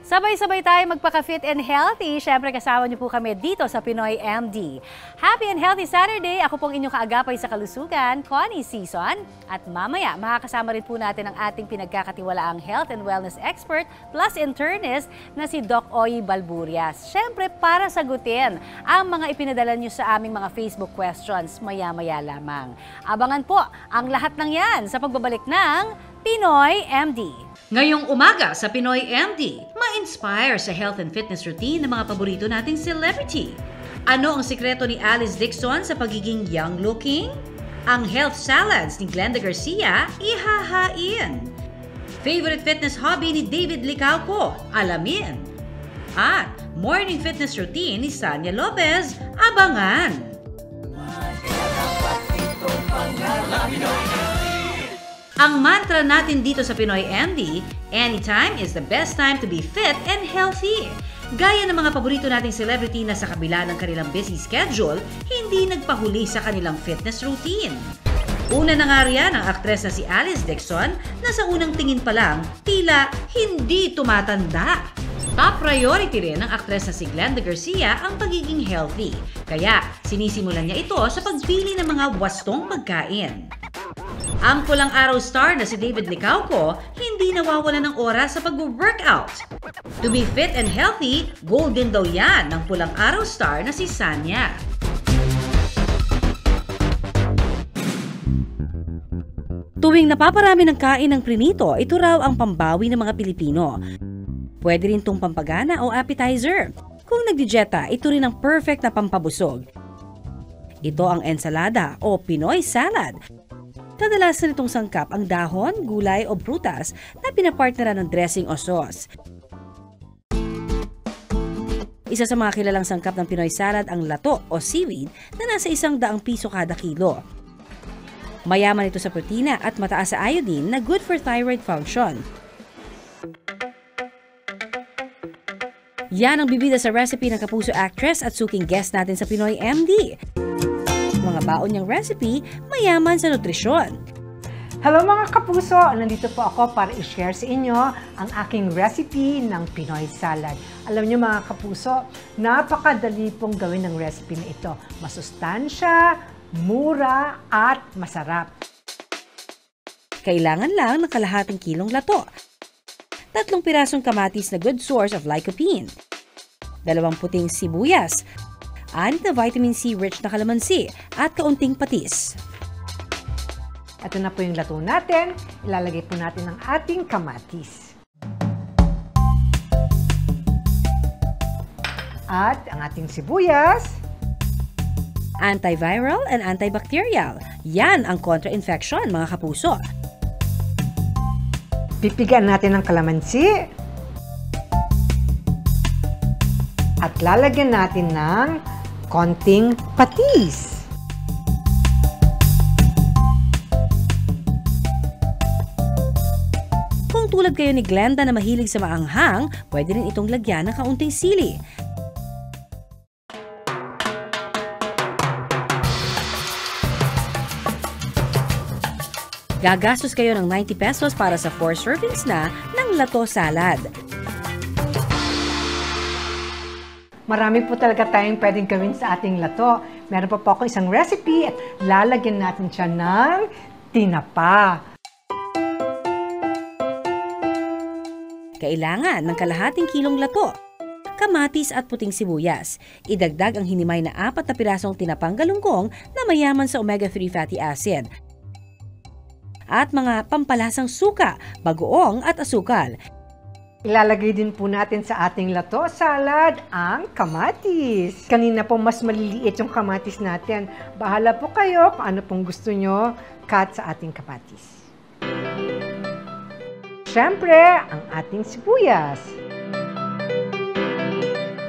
Sabay-sabay tayo magpaka-fit and healthy. Siyempre kasama niyo po kami dito sa Pinoy MD. Happy and Healthy Saturday! Ako pong inyong kaagapay sa kalusugan, Connie Season. At mamaya, makakasama rin po natin ang ating pinagkakatiwalaang health and wellness expert plus internist na si Doc Oyi Balburias. Siyempre para sagutin ang mga ipinadala niyo sa aming mga Facebook questions maya-maya lamang. Abangan po ang lahat ng yan sa pagbabalik ng Pinoy MD. Ngayong umaga sa Pinoy MD, ma-inspire sa health and fitness routine ng mga paborito nating celebrity. Ano ang sikreto ni Alice Dixon sa pagiging young-looking? Ang health salads ni Glenda Garcia, ihahain. Favorite fitness hobby ni David Licauco, alamin. At morning fitness routine ni Sanya Lopez, abangan. Ang mantra natin dito sa Pinoy MD, anytime is the best time to be fit and healthy. Gaya ng mga paborito nating celebrity na sa kabila ng kanilang busy schedule, hindi nagpahuli sa kanilang fitness routine. Una na nga riyan ang aktres na si Alice Dixon na sa unang tingin pa lang, tila hindi tumatanda. Top priority rin ng aktres na si Glenda Garcia ang pagiging healthy. Kaya sinisimulan niya ito sa pagpili ng mga wastong pagkain. Ang pulang araw star na si David Licauco, hindi nawawala ng oras sa pag-workout. To be fit and healthy, goal din daw yan ng pulang araw star na si Sanya. Tuwing napaparami ng kain ng prinito, ito raw ang pambawi ng mga Pilipino. Pwede rin itong pampagana o appetizer. Kung nagdidieta, ito rin ang perfect na pampabusog. Ito ang ensalada o Pinoy salad. Kadalasan itong sangkap ang dahon, gulay o prutas na pinapartneran ng dressing o sauce. Isa sa mga kilalang sangkap ng Pinoy salad ang lato o seaweed na nasa 100 piso kada kilo. Mayaman ito sa protina at mataas sa iodine na good for thyroid function. Yan ang bibida sa recipe ng Kapuso actress at suking guest natin sa Pinoy MD. Mga baon niyang recipe, mayaman sa nutrisyon. Hello mga kapuso! Nandito po ako para i-share sa inyo ang aking recipe ng Pinoy salad. Alam niyo mga kapuso, napakadali pong gawin ng recipe na ito. Masustansya, mura, at masarap. Kailangan lang ng kalahating kilong lato. 3 pirasong kamatis na good source of lycopene. 2 puting sibuyas. 6 na vitamin C rich na kalamansi at kaunting patis. Ito na po yung lato natin. Ilalagay po natin ang ating kamatis. At ang ating sibuyas. Antiviral and antibacterial. Yan ang contra-infection mga kapuso. Pipigaan natin ng kalamansi. At lalagyan natin ng konting patis. Kung tulad kayo ni Glenda na mahilig sa maanghang, pwede rin itong lagyan ng kaunting sili. Gagastos kayo ng 90 pesos para sa 4 servings na ng lato salad. Marami po talaga tayong pwedeng gawin sa ating lato. Meron pa po ako isang recipe at lalagyan natin siya ng tinapa. Kailangan ng kalahating kilong lato, kamatis at puting sibuyas. Idagdag ang hinimay na 4 na pirasong tinapang galunggong na mayaman sa omega-3 fatty acid. At mga pampalasang suka, bagoong at asukal. Ilalagay din po natin sa ating lato salad ang kamatis. Kanina po mas maliliit yung kamatis natin. Bahala po kayo kung ano pong gusto nyo cut sa ating kamatis. Siyempre, ang ating sibuyas.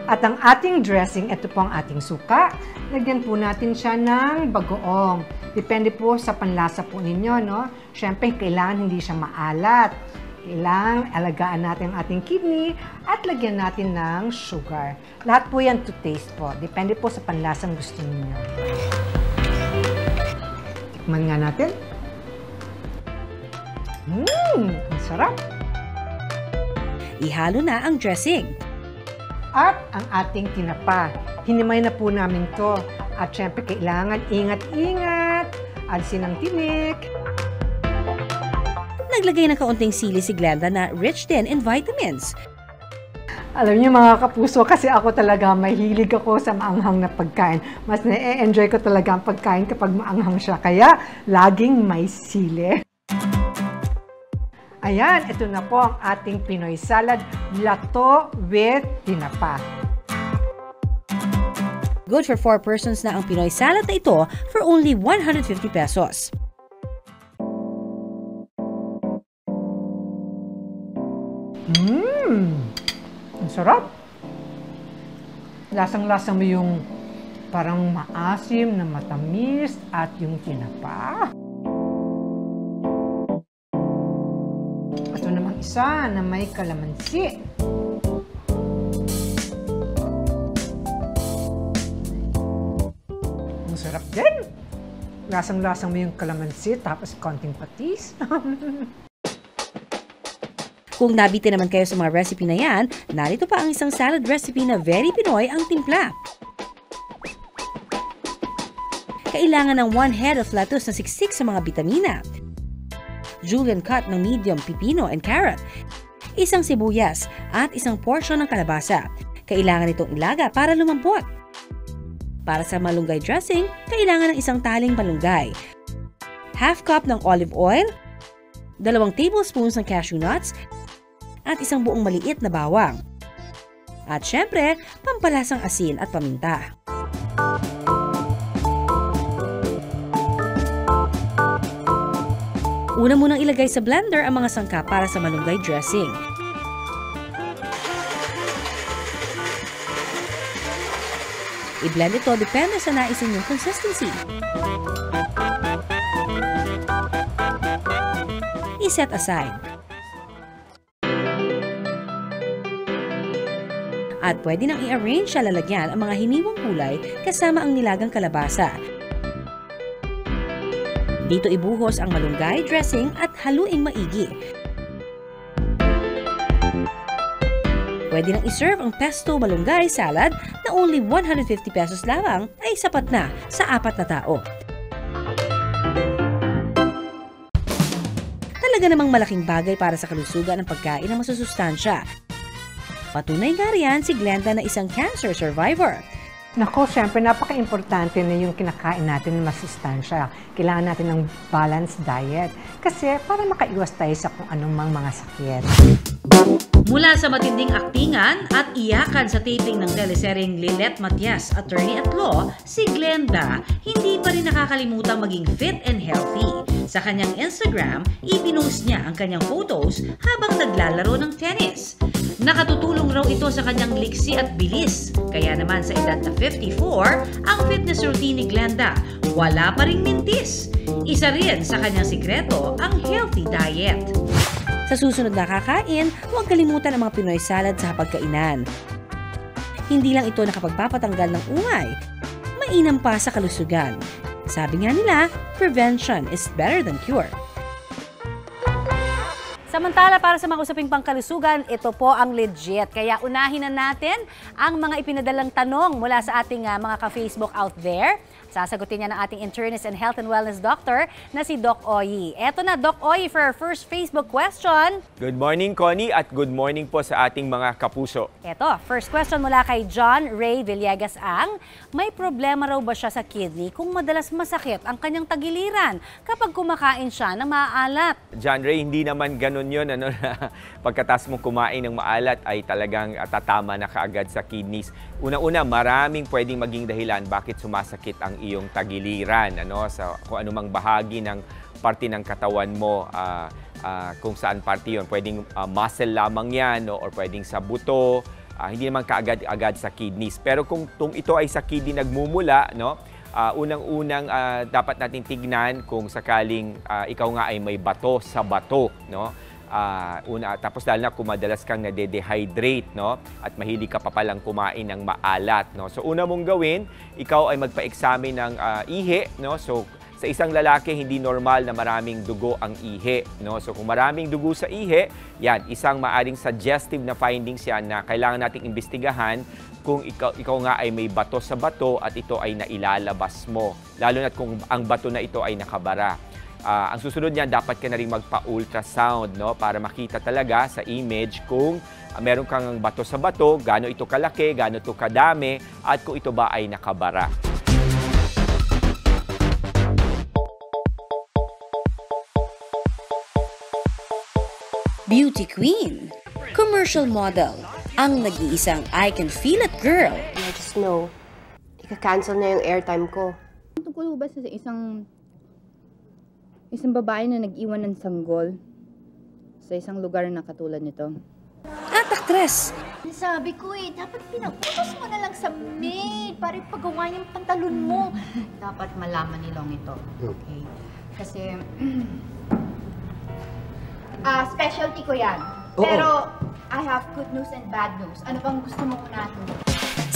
At ang ating dressing, ito po ang ating suka. Lagyan po natin siya ng bagoong. Depende po sa panlasa po ninyo, no? Siyempre, kailangan hindi siya maalat. Kailangan alagaan natin ang ating kidney at lagyan natin ng sugar. Lahat po yan to taste po. Depende po sa panlasang gusto niyo. Tikman nga natin. Ang sarap! Ihalo na ang dressing. At ang ating tinapa. Hinimay na po namin to. At syempre, kailangan ingat-ingat. Alisin ang tinik. Naglagay ng kaunting sili si Glenda na rich din in vitamins. Alam niyo mga kapuso, kasi ako talaga mahilig ako sa maanghang na pagkain. Mas na-enjoy ko talaga ang pagkain kapag maanghang siya. Kaya, laging may sili. Ayan, ito na po ang ating Pinoy salad, lato with tinapa. Good for 4 persons na ang Pinoy salad na ito for only 150 pesos. Ang sarap. Lasang-lasa mo yung parang maasim na matamis at yung tinapa. Ito namang isa na may kalamansi. Ang sarap din. Lasang-lasang mo yung kalamansi tapos konting patis. Kung nabitin naman kayo sa mga recipe na yan, narito pa ang isang salad recipe na very Pinoy ang timpla. Kailangan ng 1 head of lettuce na siksik sa mga bitamina, julienne cut ng medium pipino and carrot, isang sibuyas at isang portion ng kalabasa. Kailangan itong ilaga para lumambot. Para sa malunggay dressing, kailangan ng isang taling malunggay, half cup ng olive oil, 2 tablespoons ng cashew nuts, at isang buong maliit na bawang. At syempre, pampalasang asin at paminta. Una munang ilagay sa blender ang mga sangkap para sa malunggay dressing. I-blend ito depende sa nais ninyong consistency. I-set aside. At pwede nang i-arrange sa lalagyan ang mga hiniwang kulay kasama ang nilagang kalabasa. Dito ibuhos ang malunggay dressing at haluing maigi. Pwede nang iserve ang pesto malunggay salad na only 150 pesos lamang ay sapat na sa 4 na tao. Talaga namang malaking bagay para sa kalusugan ng pagkain na masusustansya. Patunay nga riyan si Glenda na isang cancer survivor. Nako, syempre napaka-importante na yung kinakain natin na masustansya. Kailangan natin ng balanced diet kasi para makaiwas tayo sa kung anumang mga sakit. Mula sa matinding aktingan at iyakan sa taping ng teleseryeng Lilet Matias, Attorney at Law, si Glenda hindi pa rin nakakalimutang maging fit and healthy. Sa kanyang Instagram, ipinost niya ang kanyang photos habang naglalaro ng tennis. Nakatutulong raw ito sa kanyang liksi at bilis. Kaya naman sa edad na 54, ang fitness routine ni Glenda wala pa ring mintis. Isa rin sa kanyang sikreto ang healthy diet. Sa susunod na kakain, huwag kalimutan ang mga Pinoy salad sa hapagkainan. Hindi lang ito nakapagpapatanggal ng ungay, mainam pa sa kalusugan. Sabi nga nila, prevention is better than cure. Samantala, para sa mga usaping pangkalusugan, ito po ang legit. Kaya unahin na natin ang mga ipinadalang tanong mula sa ating mga ka-Facebook out there. Sasagutin niya ng ating internist and health and wellness doctor na si Doc Oyi. Eto na, Doc Oyi, for our first Facebook question. Good morning, Connie, at good morning po sa ating mga kapuso. Eto, first question mula kay John Ray Villegas Ang. May problema raw ba siya sa kidney kung madalas masakit ang kanyang tagiliran kapag kumakain siya ng maalat? John Ray, hindi naman ganun yun. Pagkatas mo kumain ng maalat ay talagang tatama na kaagad sa kidneys. Una-una, maraming pwedeng maging dahilan bakit sumasakit ang iyong tagiliran, sa kung anumang bahagi ng parte ng katawan mo, kung saan parte yun. Pwedeng muscle lamang yan, or pwedeng sa buto, hindi naman kaagad-agad sa kidneys. Pero kung ito ay sa kidney nagmumula, unang-unang dapat natin tignan kung sakaling ikaw nga ay may bato sa bato, tapos dahil na kung madalas kang nade-dehydrate, at mahilig ka pa palang kumain ng maalat, So una mong gawin, ikaw ay magpa-examine ng ihi, So Sa isang lalaki, hindi normal na maraming dugo ang ihi. No? So kung maraming dugo sa ihi, yan, isang maaring suggestive na findings yan na kailangan nating imbestigahan kung ikaw nga ay may bato sa bato at ito ay nailalabas mo. Lalo na kung ang bato na ito ay nakabara. Ang susunod niyan, dapat ka na rin magpa-ultrasound, no? Para makita talaga sa image kung meron kang bato sa bato, gaano ito kalaki, gaano ito kadami, at kung ito ba ay nakabara. Beauty queen, commercial model, ang nag-iisang I can feel it girl. I just know, ika-cancel na yung airtime ko. Tungkol ba sa isang babae na nag-iwan ng sanggol sa isang lugar na katulad nito? At aktres, Sabi ko dapat pinaputos mo na lang sa maid para ipagawa yung pantalon mo. Dapat malaman ni Long ito. Okay? Kasi, specialty ko yan. Pero, I have good news and bad news. Ano bang gusto mo unahin?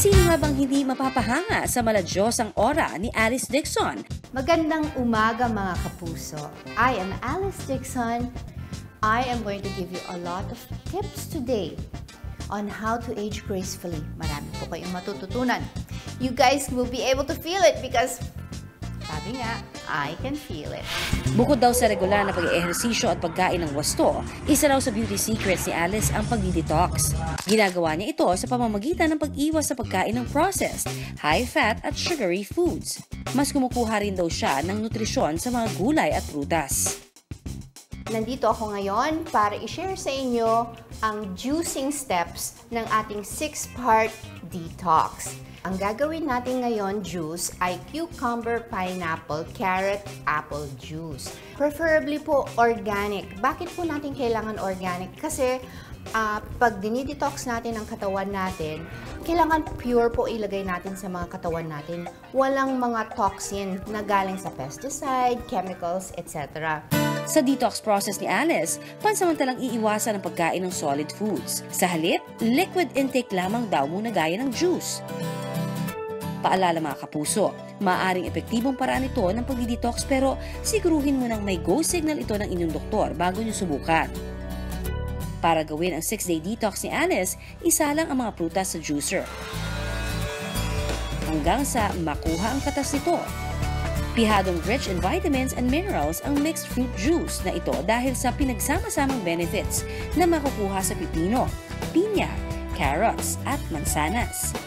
sino nga bang hindi mapapahanga sa maladyosang aura ni Alice Dixon? Magandang umaga mga kapuso. I am Alice Dixon. I am going to give you a lot of tips today on how to age gracefully. Marami po kayong matututunan. You guys will be able to feel it because sabi nga, I can feel it. Bukod daw sa regular na pag-ehersisyo at pagkain ng wasto, isa raw sa beauty secrets ni Alice ang pag-detox. Ginagawa niya ito sa pamamagitan ng pag-iwas sa pagkain ng processed, high-fat at sugary foods. Mas kumukuha rin daw siya ng nutrisyon sa mga gulay at prutas. Nandito ako ngayon para i-share sa inyo ang juicing steps ng ating 6-part detox. Ang gagawin natin ngayon juice ay cucumber, pineapple, carrot, apple juice. Preferably po organic. Bakit po natin kailangan organic? Kasi pag dinidetox natin ang katawan natin, kailangan pure po ilagay natin sa mga katawan natin. Walang mga toxin na galing sa pesticide, chemicals, etc. Sa detox process ni Alice, pansamantalang iiwasan ang pagkain ng solid foods. Sa halip, liquid intake lamang daw muna gaya ng juice. Paalala mga kapuso, maaaring epektibong paraan ito ng pag-detox pero siguruhin mo nang may go signal ito ng inyong doktor bago nyo subukan. Para gawin ang 6-day detox ni Alice, isa lang ang mga prutas sa juicer. Hanggang sa makuha ang katas nito. Pihadong rich in vitamins and minerals ang mixed fruit juice na ito dahil sa pinagsama-samang benefits na makukuha sa pipino, pinya, carrots at mansanas.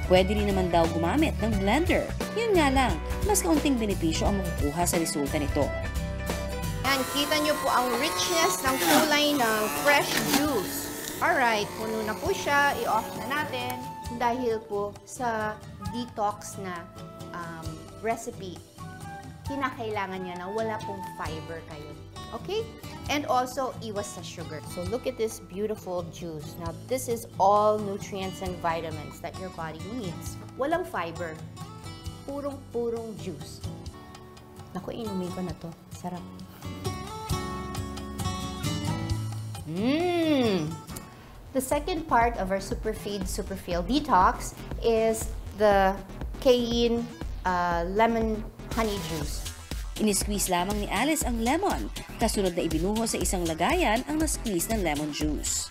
Pwede rin naman daw gumamit ng blender. Yun nga lang, mas kaunting benepisyo ang makukuha sa resulta nito. Yan, kita nyo po ang richness ng kulay ng fresh juice. Alright, puno na po siya. I-off na natin dahil po sa detox na recipe. Kinakailangan niya na wala pong fiber kayo. Okay? And also, iwas sa sugar. So look at this beautiful juice. Now, this is all nutrients and vitamins that your body needs. Walang fiber. Purong-purong juice. Naku, inumin ko na to. Sarap. The second part of our Superfeel Detox is the cayenne lemon honey juice. Inisqueeze lamang ni Alice ang lemon, kasunod na ibinuho sa isang lagayan ang na-squeeze ng lemon juice.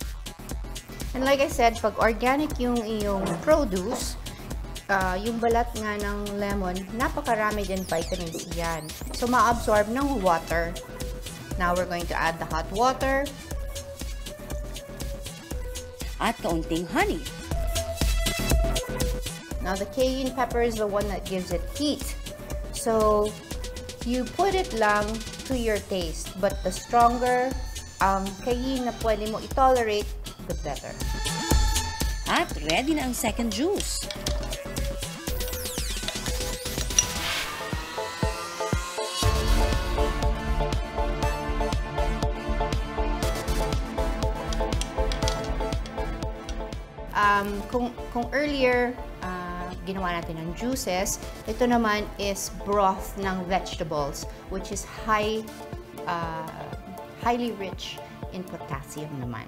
And like I said, pag organic yung iyong produce, yung balat nga ng lemon, napakarami din vitamins yan. So, ma-absorb ng water. Now, we're going to add the hot water. At kaunting honey. Now, the cayenne pepper is the one that gives it heat. So, you put it lang to your taste. But the stronger ang cayenne na pwede mo i-tolerate, the better. At ready na ang second juice. Kung earlier, ginawa natin ng juices, ito naman is broth ng vegetables, which is highly rich in potassium naman.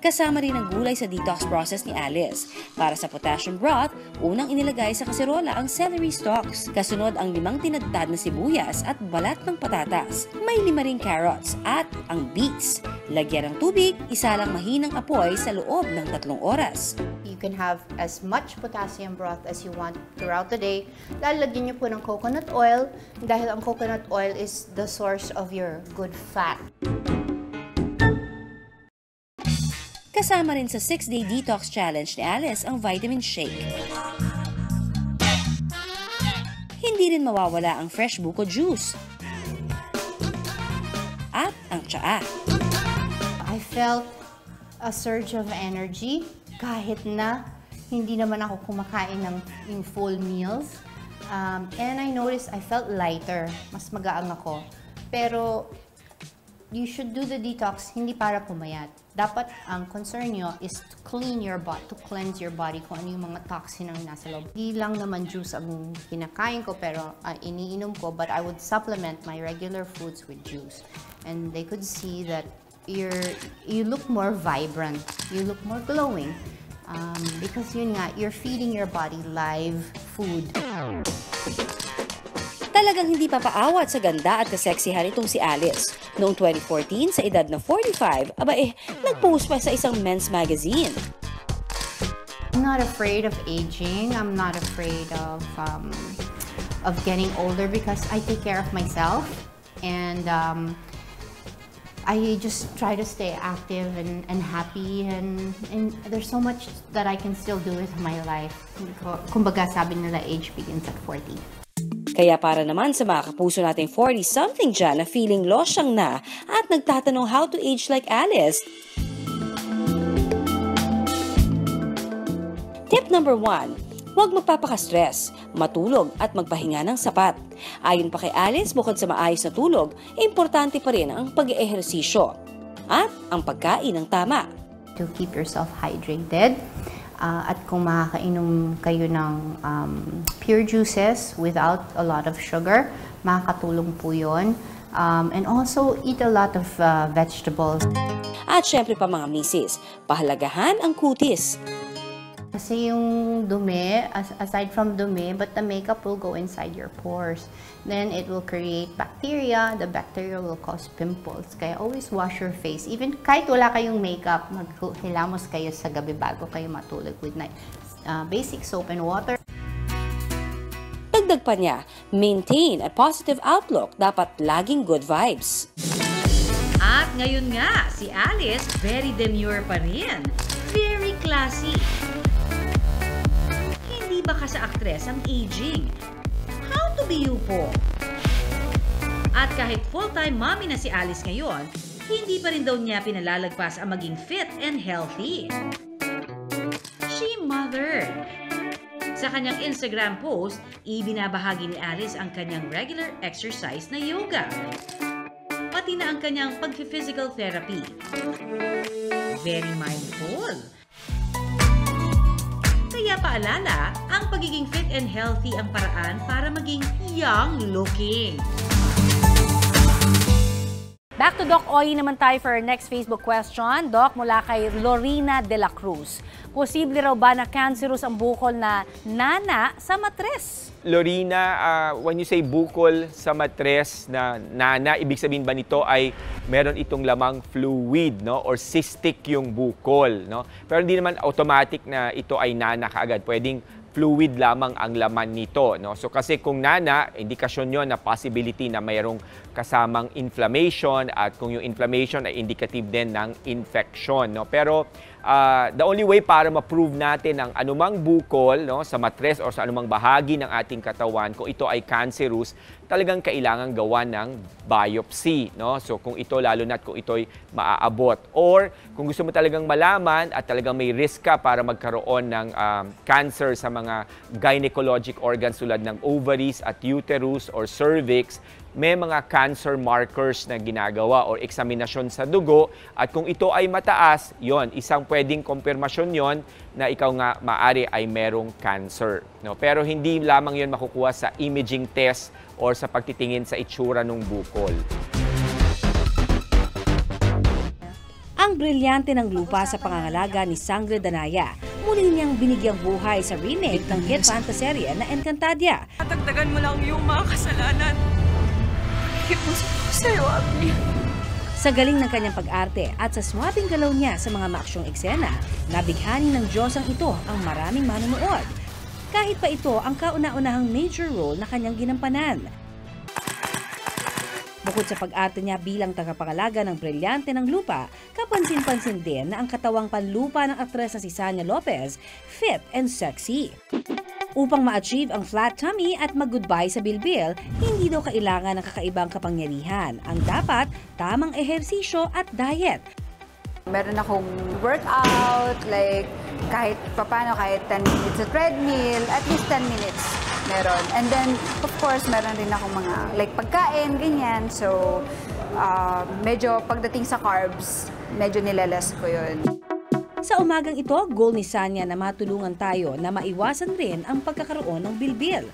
Kasama rin ang gulay sa detox process ni Alice. Para sa potassium broth, unang inilagay sa kaserola ang celery stalks. Kasunod ang 5 tinadtad na sibuyas at balat ng patatas. May 5 ring carrots at ang beets. Lagyan ng tubig, isa lang mahinang apoy sa loob ng 3 oras. You can have as much potassium broth as you want throughout the day. Lalagyan niyo po ng coconut oil dahil ang coconut oil is the source of your good fat. Kasama rin sa 6-day detox challenge ni Alice ang vitamin shake. Hindi rin mawawala ang fresh buko juice at ang tsaa. I felt a surge of energy kahit na hindi naman ako kumakain ng full meals. And I noticed I felt lighter, mas magaang ako. Pero you should do the detox hindi para pumayat. Dapat ang concern nyo is to clean your body, to cleanse your body kung ano yung mga toxin ang nasa loob. Hindi lang naman juice ang kinakain ko pero iniinom ko, but I would supplement my regular foods with juice. And they could see that you look more vibrant, you look more glowing. Because yun nga, you're feeding your body live food. Talagang hindi papaawat sa ganda at kaseksihan itong si Alice. Noong 2014, sa edad na 45, nag-post pa sa isang men's magazine. I'm not afraid of aging. I'm not afraid of getting older because I take care of myself. And I just try to stay active and happy. And there's so much that I can still do with my life. Kumbaga sabi nila, age begins at 40. Kaya para naman sa mga kapuso nating 40-something dyan na feeling losyang na at nagtatanong how to age like Alice. Tip number 1, huwag magpapaka-stress, matulog at magpahinga ng sapat. Ayon pa kay Alice, bukod sa maayos na tulog, importante pa rin ang pag-eehersisyo at ang pagkain ng tama. To keep yourself hydrated. At kung makakainom kayo ng pure juices without a lot of sugar, makakatulong po yun. And also, eat a lot of vegetables. At syempre pa mga misis, pahalagahan ang kutis. Kasi yung dumi, aside from dumi, but the makeup will go inside your pores. Then it will create bacteria. The bacteria will cause pimples. Kaya always wash your face. Even kahit wala kayong makeup, maghilamos kayo sa gabi bago kayo matulog with basic soap and water. Dagdag pa niya, maintain a positive outlook. Dapat laging good vibes. At ngayon nga, si Alice, very demure pa rin. Very classy. Hindi ba ka sa aktres ang aging? How to be you po? At kahit full-time mommy na si Alice ngayon, hindi pa rin daw niya pinalalagpas ang maging fit and healthy. She mothered. Sa kanyang Instagram post, ibinabahagi ni Alice ang kanyang regular exercise na yoga. Pati na ang kanyang pag-physical therapy. Very mindful. Kaya paalala, ang pagiging fit and healthy ang paraan para maging young-looking. Back to Doc Oy naman tayo for our next Facebook question. Doc, mula kay Lorena de la Cruz. Posible raw ba na cancerous ang bukol na nana sa matres? Lorena, when you say bukol sa matres na nana, ibig sabihin ba nito ay meron itong lamang fluid, no? Or cystic yung bukol, no? Pero hindi naman automatic na ito ay nana kaagad. Pwedeng fluid lamang ang laman nito, no? So kasi kung nana, indikasyon yon na possibility na mayroong kasamang inflammation at kung yung inflammation ay indicative din ng infection, no? Pero the only way para ma-prove natin ang anumang bukol, no, sa matres o sa anumang bahagi ng ating katawan kung ito ay cancerous, talagang kailangan gawa ng biopsy, no? So kung ito, lalo na kung ito'y maaabot, or kung gusto mo talagang malaman at talagang may risk ka para magkaroon ng cancer sa mga gynecologic organs tulad ng ovaries at uterus or cervix, may mga cancer markers na ginagawa or eksaminasyon sa dugo, at kung ito ay mataas, yon, isang pwedeng kumpirmasyon yon na ikaw nga maari ay merong cancer, no? Pero hindi lamang yon makukuha sa imaging test or sa pagtitingin sa itsura ng bukol. Ang Ang brilyante ng lupa sa pangangalaga ni Sangre Danaya, muli niyang binigyang buhay sa remake ng hit fantaserye na Encantadia. Tatagdagan mo lang yung mga kasalanan. Hipuso ko sa'yo, Abby. Sa galing ng kanyang pag-arte at sa swabing galaw niya sa mga maaksyong eksena, nabighani ng Diyosang ito ang maraming manonood. Kahit pa ito ang kauna-unahang major role na kanyang ginampanan. Bukod sa pag-arte niya bilang tagapangalaga ng brilyante ng lupa, kapansin-pansin din na ang katawang panlupa ng aktres na si Sanya Lopez, fit and sexy. Upang ma-achieve ang flat tummy at mag-goodbye sa bilbil, hindi daw kailangan ng kakaibang kapangyarihan. Ang dapat, tamang ehersisyo at diet. Meron akong workout, like kahit papano, kahit 10 minutes sa treadmill, at least 10 minutes meron. And then, of course, meron rin akong mga like pagkain, ganyan. So, medyo pagdating sa carbs, medyo nileles ko yun. Sa umagang ito, goal ni Sanya na matulungan tayo na maiwasan rin ang pagkakaroon ng bilbil.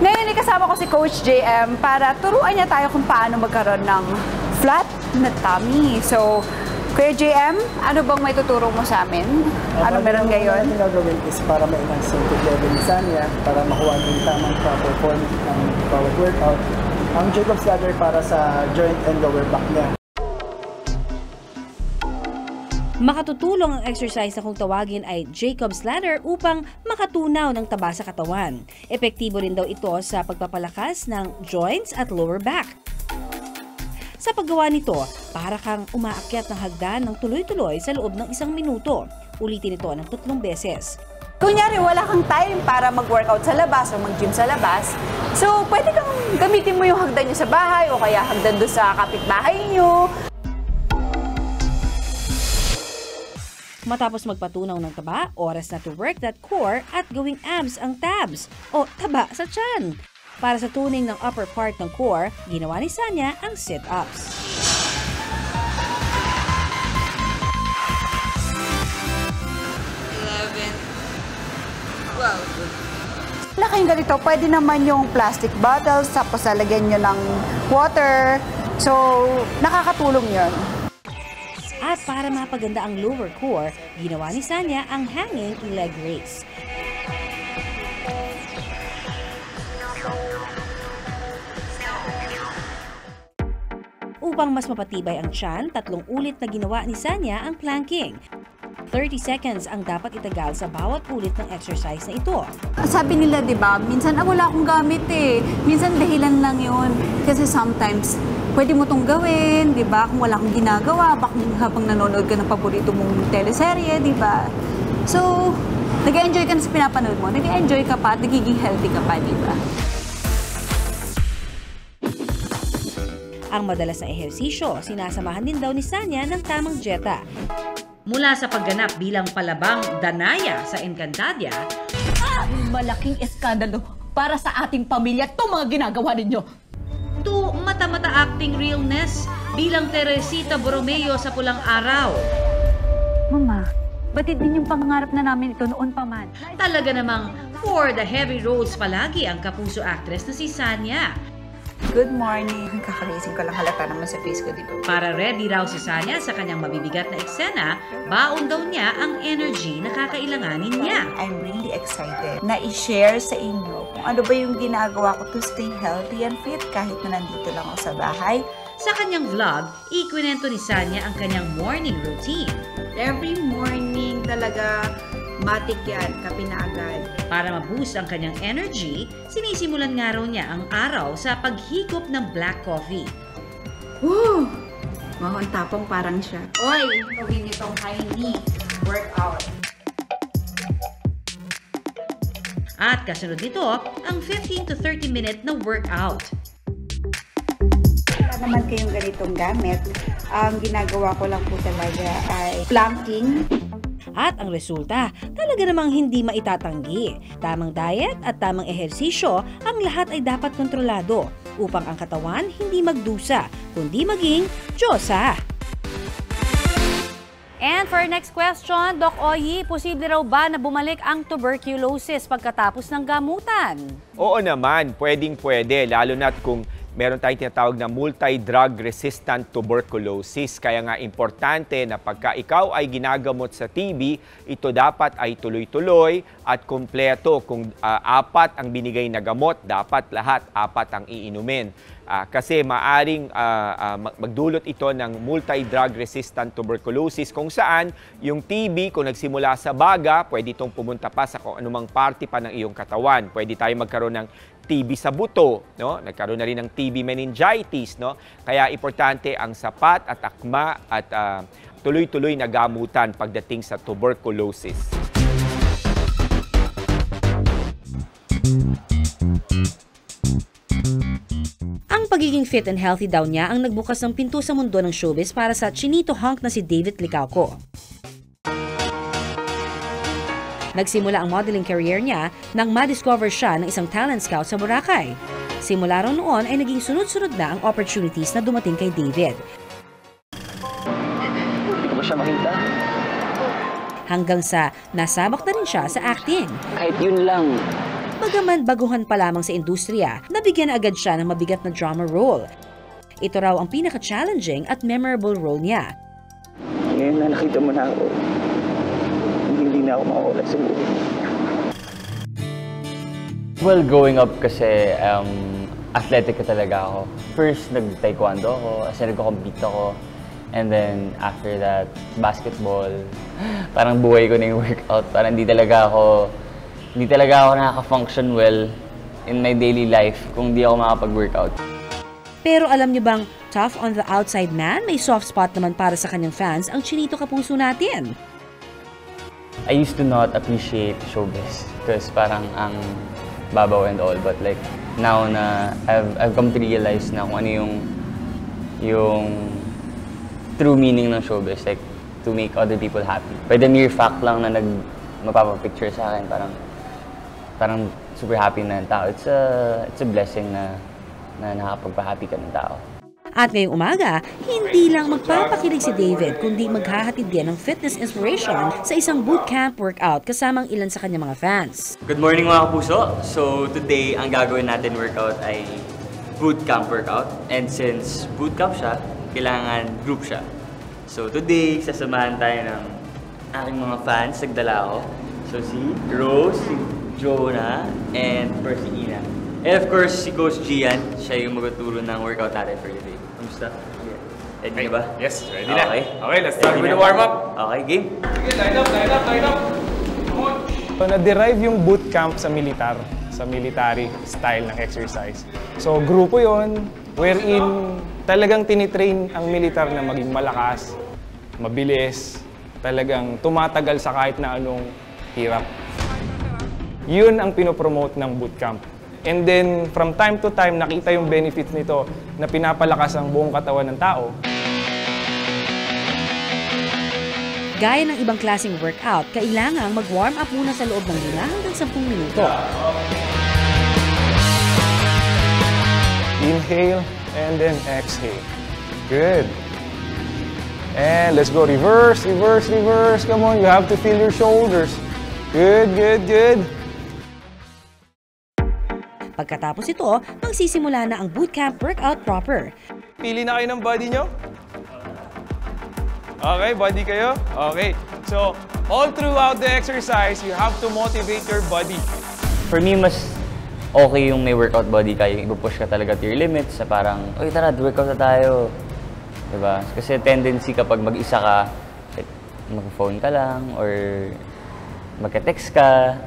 Ngayon, kasama ko si Coach JM para turuan niya tayo kung paano magkaroon ng flat na tummy. So, Kuya JM, ano bang may tuturo mo sa amin? Ano meron ngayon? Ang gagawin is para ma-enhance yung food level ni Sanya, para makuha yung tamang proper form ng bawat workout. Ang Jacob's Ladder para sa joint and lower back niya. Makatutulong ang exercise na kung tawagin ay Jacob's Ladder upang makatunaw ng taba sa katawan. Epektibo rin daw ito sa pagpapalakas ng joints at lower back. Sa paggawa nito, para kang umaakyat ng hagdan ng tuloy-tuloy sa loob ng 1 minuto. Ulitin ito ng 3 beses. Kunyari, wala kang time para mag-workout sa labas o mag-gym sa labas. So, pwede kang gamitin mo yung hagdan nyo sa bahay o kaya hagdan doon sa kapitbahay nyo. Matapos magpatunaw ng taba, oras na to work that core at gawing abs ang tabs o taba sa tiyan. Para sa tuning ng upper part ng core, ginawa ni Sanya ang sit-ups. Wala kayong ganito, pwede naman yung plastic bottles, tapos lalagyan nyo ng water. So, nakakatulong yun. At para mapaganda ang lower core, ginawa ni Sanya ang hanging leg raise. Upang mas mapatibay ang tiyan, 3 ulit na ginawa ni Sanya ang planking. 30 seconds ang dapat itagal sa bawat ulit ng exercise na ito. Sabi nila, di ba, minsan wala akong gamit eh. Minsan dahilan lang yun. Kasi sometimes, pwede mo itong gawin, di ba? Kung wala akong ginagawa, habang nanonood ka ng paborito mong teleserye, di ba? So, nag-enjoy ka na sa pinapanood mo, nag-enjoy ka pa at nagiging healthy ka pa, di ba? Ang madalas na ehersisyo, sinasamahan din daw ni Sanya ng tamang dieta. Mula sa pagganap bilang palabang Danaya sa Encantadia, malaking eskandalo para sa ating pamilya itong mga ginagawa ninyo. to mata-mata acting realness bilang Teresita Borromeo sa Pulang Araw. Mama, batid din yung pangarap na namin ito noon pa man. Talaga namang for the heavy roles palagi ang kapuso actress na si Sanya. Good morning. Kakagising ko lang, halata naman sa face ko dito. Para ready raw si Sanya sa kanyang mabibigat na eksena, baon daw niya ang energy na kakailanganin niya. I'm really excited na i-share sa inyo kung ano ba yung ginagawa ko to stay healthy and fit kahit na nandito lang ako sa bahay. Sa kanyang vlog, ikwento ni Sanya ang kanyang morning routine. Every morning talaga, matik yan, kape na agad. Para ma-boost ang kanyang energy, sinisimulan nga raw niya ang araw sa paghigop ng black coffee. Woo! Mahon tapong parang siya. Oy! Gawin itong high knee workout. At kasunod nito, ang 15 to 30 minute na workout. Wala naman kayong ganitong gamit. Ang ginagawa ko lang po talaga ay planking. At ang resulta, talaga namang hindi maitatanggi. Tamang diet at tamang ehersisyo, ang lahat ay dapat kontrolado upang ang katawan hindi magdusa, kundi maging Diyosa. And for our next question, Doc Oyi, posible raw ba na bumalik ang tuberculosis pagkatapos ng gamutan? Oo naman, pwedeng-pwede, lalo na't kung meron tayong tinatawag na multi-drug resistant tuberculosis. Kaya nga importante na pagka ikaw ay ginagamot sa TB, ito dapat ay tuloy-tuloy at kumpleto. Kung 4 ang binigay na gamot, dapat lahat 4 ang iinumin. Kasi maaring magdulot ito ng multi-drug resistant tuberculosis kung saan yung TB, kung nagsimula sa baga, pwede itong pumunta pa sa kung anumang parte pa ng iyong katawan. Pwede tayo magkaroon ng TB sa buto, no? Nagkaroon na rin ng TB meningitis, no? Kaya importante ang sapat at akma at tuloy-tuloy na gamutan pagdating sa tuberculosis. Ang pagiging fit and healthy daw niya ang nagbukas ng pinto sa mundo ng showbiz para sa chinito hunk na si David Licauco. Nagsimula ang modeling career niya nang ma-discover siya ng isang talent scout sa Boracay. Simula ron noon ay naging sunod-sunod na ang opportunities na dumating kay David. Hindi ko ba siya makita? Hanggang sa nasabak na rin siya sa acting. Kahit yun lang. Bagaman baguhan pa lamang sa industriya, nabigyan na agad siya ng mabigat na drama role. Ito raw ang pinaka-challenging at memorable role niya. Ngayon na nakita mo na ako, hindi na ako makawala sa buhay. Well, growing up kasi, athletic ka talaga ako. First, nag-taekwondo ako, kasi nag-compete ako. And then, after that, basketball. Parang buhay ko na yung workout. Parang hindi talaga ako nakaka-function well in my daily life kung di ako makapag-workout. Pero alam niyo bang tough on the outside man, may soft spot naman para sa kanyang fans ang chinito kapuso natin. I used to not appreciate showbiz because parang ang babaw and all, but like now na I've come to realize na kung ano yung true meaning ng showbiz, like to make other people happy. By the mere fact lang na magpapapicture sa akin, parang super happy na ng tao. It's a blessing na nakapagpa-happy ka ng tao. At ngayong umaga, hindi lang magpapakilig si David, kundi maghahatid din ng fitness inspiration sa isang bootcamp workout kasamang ilan sa kanyang mga fans. Good morning mga kapuso! So today, ang gagawin natin workout ay bootcamp workout. And since bootcamp siya, kailangan group siya. So today, sasamahan tayo ng aking mga fans. Nagdala ako. So si Rose, si Jonah, and first si Ina. And of course, si Coach Gian, siya yung magtuturo ng workout natin for today. Kamusta? Ready na ba? Yes, ready na. Okay, let's start with the warm-up. Okay, game. Sige, line up. Come on. So, na-derive yung bootcamp sa military style ng exercise. So, grupo yon wherein talagang tinitrain ang militar na maging malakas, mabilis, talagang tumatagal sa kahit na anong hirap. Yun ang pinopromote ng bootcamp. And then, from time to time, nakita yung benefits nito na pinapalakas ang buong katawan ng tao. Gaya ng ibang klaseng workout, kailangang mag-warm up muna sa loob ng 5 hanggang 10 minuto. Inhale and then exhale. Good. And let's go reverse. Come on, you have to feel your shoulders. Good. Pagkatapos ito, magsisimula na ang bootcamp workout proper. Pili na kayo ng body nyo? Okay, body kayo? Okay. So, all throughout the exercise, you have to motivate your body. For me, mas okay yung may workout body ka, yung ipupush ka talaga to your limits sa parang, oy tara, workout na tayo. Diba? Kasi tendency kapag mag-isa ka, mag-phone ka lang or magka-text ka.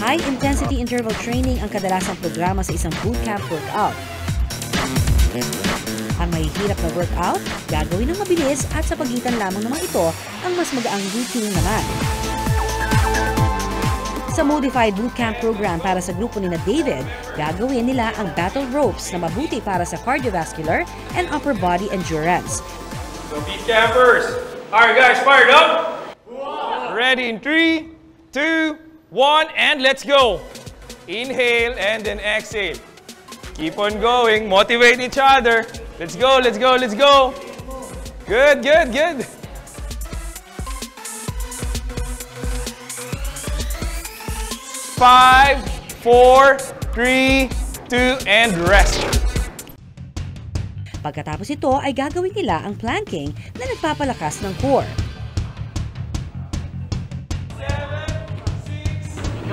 High-intensity interval training ang kadalasang programa sa isang bootcamp workout. Ang mahihirap na workout, gagawin ng mabilis at sa pagitan lamang naman ito ang mas magaang routine naman. Sa modified bootcamp program para sa grupo ni David, gagawin nila ang battle ropes na mabuti para sa cardiovascular and upper body endurance. So beat campers! Alright guys, fired up! Ready in 3, 2, 1, and let's go! Inhale and then exhale. Keep on going, motivate each other. Let's go! Good. 5, 4, 3, 2, and rest. Pagkatapos ito ay gagawin nila ang planking na nagpapalakas ng core.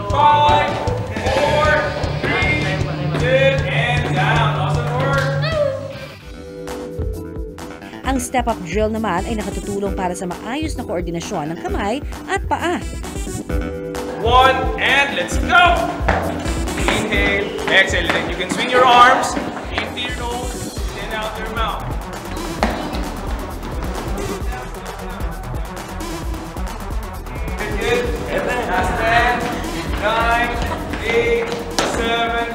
5, 4, 3, 2, and down. Awesome work. Ang step-up drill naman ay nakatutulong para sa maayos na koordinasyon ng kamay at paa. 1, and let's go. Inhale, exhale. Then you can swing your arms into your nose, then out your mouth. Good. Last 10, 9, 8, 7,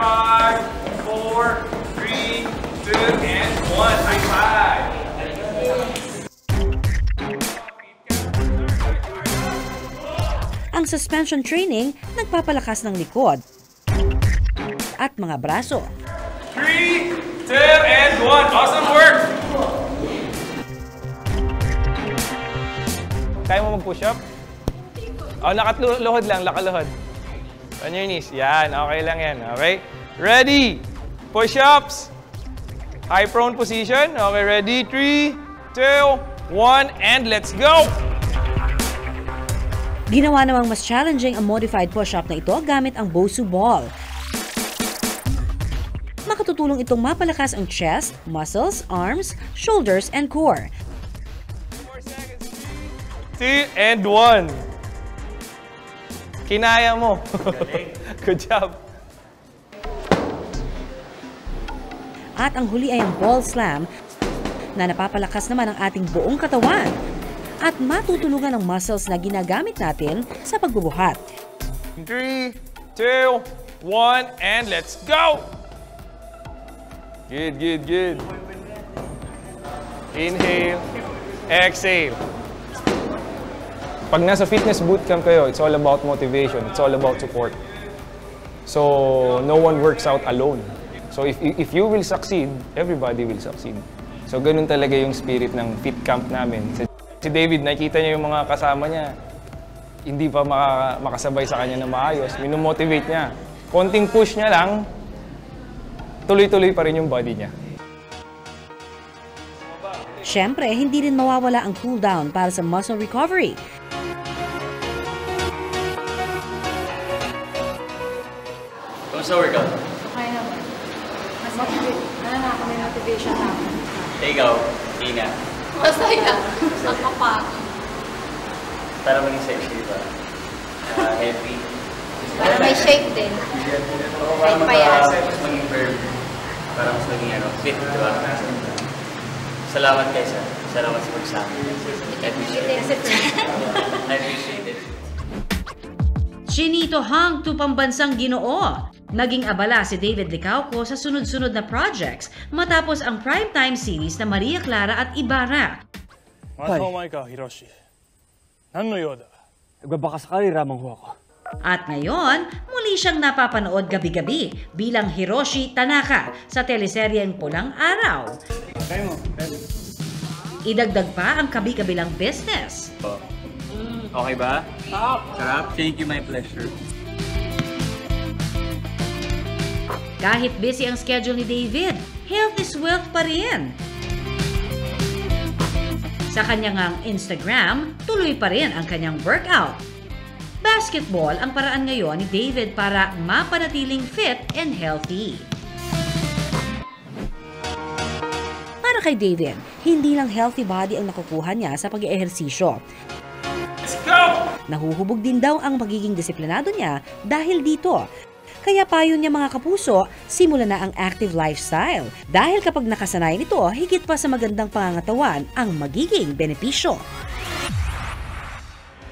5, 4, 3, 2, and 1. High five. Ang suspension training nagpapalakas ng likod at mga braso. 3, 2, and 1. Awesome work. Kaya mo mag-push up? Oh, nakaluhod lang, nakaluhod. On your knees. Yan, okay lang yan. Okay? Ready? Push-ups. High prone position. Okay, ready? 3, 2, 1, and let's go! Ginawa namang mas challenging ang modified push-up na ito gamit ang Bosu ball. Makatutulong itong mapalakas ang chest, muscles, arms, shoulders, and core. 2, and 1. Kinaya mo. Good job. At ang huli ay ang ball slam na napapalakas naman ang ating buong katawan at matutulungan ang muscles na ginagamit natin sa pagbubuhat. 3, 2, 1, and let's go! Good, good, good. Inhale, exhale. Pag nasa fitness bootcamp kayo, it's all about motivation. It's all about support. So, no one works out alone. So, if you will succeed, everybody will succeed. So, ganun talaga yung spirit ng fit camp namin. Si David, nakikita niya yung mga kasama niya. Hindi pa makasabay sa kanya na maayos. Minomotivate niya. Konting push niya lang, tuloy-tuloy pa rin yung body niya. Siyempre, hindi rin mawawala ang cool down para sa muscle recovery. Kamusta workout? Okay naman. Mas may motivation na ako. Ikaw, Ina. Masaya. Ang kapag. Para maging sexy ba? Healthy. Para may shape din. Para mas maging firm. Para mas maging fit, di ba? Salamat kayo, sir. Salamat sa pagsama. I appreciate it. I appreciate it. Chinito Hang to pambansang Ginoo. Naging abala si David Licauco sa sunod-sunod na projects matapos ang primetime series na Maria Clara at Ibarra. Matamay ka, Hiroshi. Nano yoda? Nagbabaka sakali ramang ho ako. At ngayon, muli siyang napapanood gabi-gabi bilang Hiroshi Tanaka sa teleseryeng Pulang Araw. Idagdag pa ang kabi-kabilang business. Okay ba? Sarap. Thank you, my pleasure. Kahit busy ang schedule ni David, health is wealth pa rin. Sa kanyang Instagram, tuloy pa rin ang kanyang workout. Basketball ang paraan ngayon ni David para mapanatiling fit and healthy. Para kay David, hindi lang healthy body ang nakukuha niya sa pag-eehersisyo. Nahuhubog din daw ang magiging disiplinado niya dahil dito. Kaya payo niya mga kapuso, simula na ang active lifestyle. Dahil kapag nakasanay nito, higit pa sa magandang pangangatawan ang magiging benepisyo.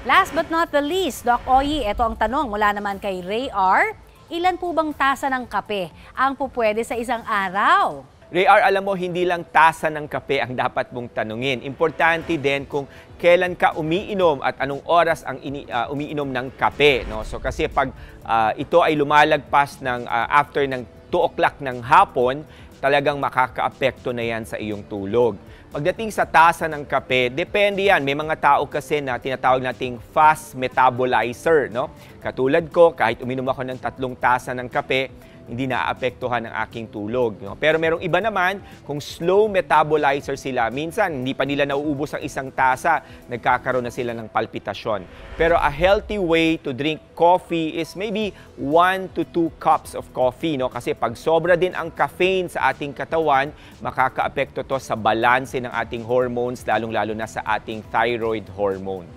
Last but not the least, Doc Oyi, ito ang tanong mula naman kay Ray R. Ilan po bang tasa ng kape ang pupwede sa isang araw? Ray R, alam mo, hindi lang tasa ng kape ang dapat mong tanungin. Importante din kung kailan ka umiinom at anong oras ang umiinom ng kape. No? So kasi pag ito ay lumalagpas ng after ng 2 o'clock ng hapon, talagang makakaapekto na yan sa iyong tulog. Pagdating sa tasa ng kape, depende yan. May mga tao kasi na tinatawag nating fast metabolizer, no? Katulad ko, kahit uminom ako ng 3 tasa ng kape, hindi naapektuhan ang aking tulog. No? Pero merong iba naman, kung slow metabolizer sila, minsan hindi pa nila nauubos ang 1 tasa, nagkakaroon na sila ng palpitasyon. Pero a healthy way to drink coffee is maybe 1 to 2 cups of coffee. No? Kasi pag sobra din ang caffeine sa ating katawan, makakaapekto to sa balanse ng ating hormones, lalong-lalo na sa ating thyroid hormone.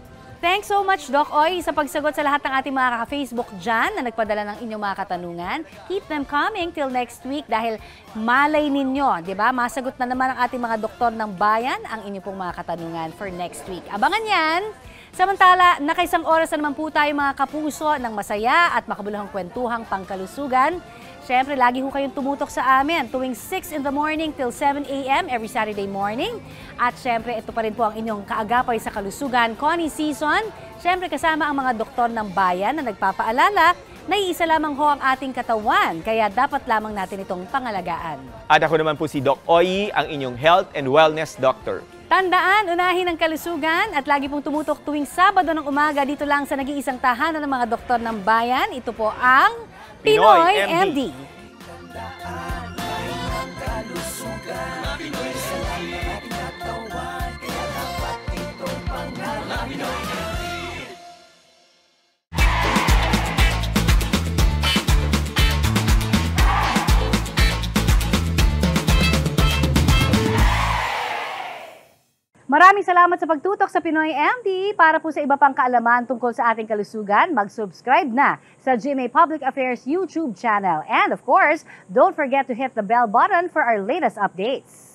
Thanks so much, Doc Oy, sa pagsagot sa lahat ng ating mga ka-Facebook dyan na nagpadala ng inyong mga katanungan. Keep them coming till next week dahil malay ninyo, di ba? Masagot na naman ang ating mga doktor ng bayan ang inyong pong mga katanungan for next week. Abangan yan! Samantala, nakaisang oras na naman po tayo mga kapuso ng masaya at makabuluhang kwentuhang pangkalusugan. Siyempre, lagi ho kayong tumutok sa amin tuwing 6 in the morning till 7 a.m. every Saturday morning. At siyempre, ito pa rin po ang inyong kaagapay sa kalusugan, Connie Season. Siyempre, kasama ang mga doktor ng bayan na nagpapaalala na iisa lamang ho ang ating katawan, kaya dapat lamang natin itong pangalagaan. At ako naman po si Doc Oy, ang inyong health and wellness doctor. Tandaan, unahin ang kalusugan at lagi pong tumutok tuwing Sabado ng umaga dito lang sa nag-iisang tahanan ng mga doktor ng bayan. Ito po ang Pinoy MD. Maraming salamat sa pagtutok sa Pinoy MD. Para po sa iba pang kaalaman tungkol sa ating kalusugan, mag-subscribe na sa GMA Public Affairs YouTube channel. And of course, don't forget to hit the bell button for our latest updates.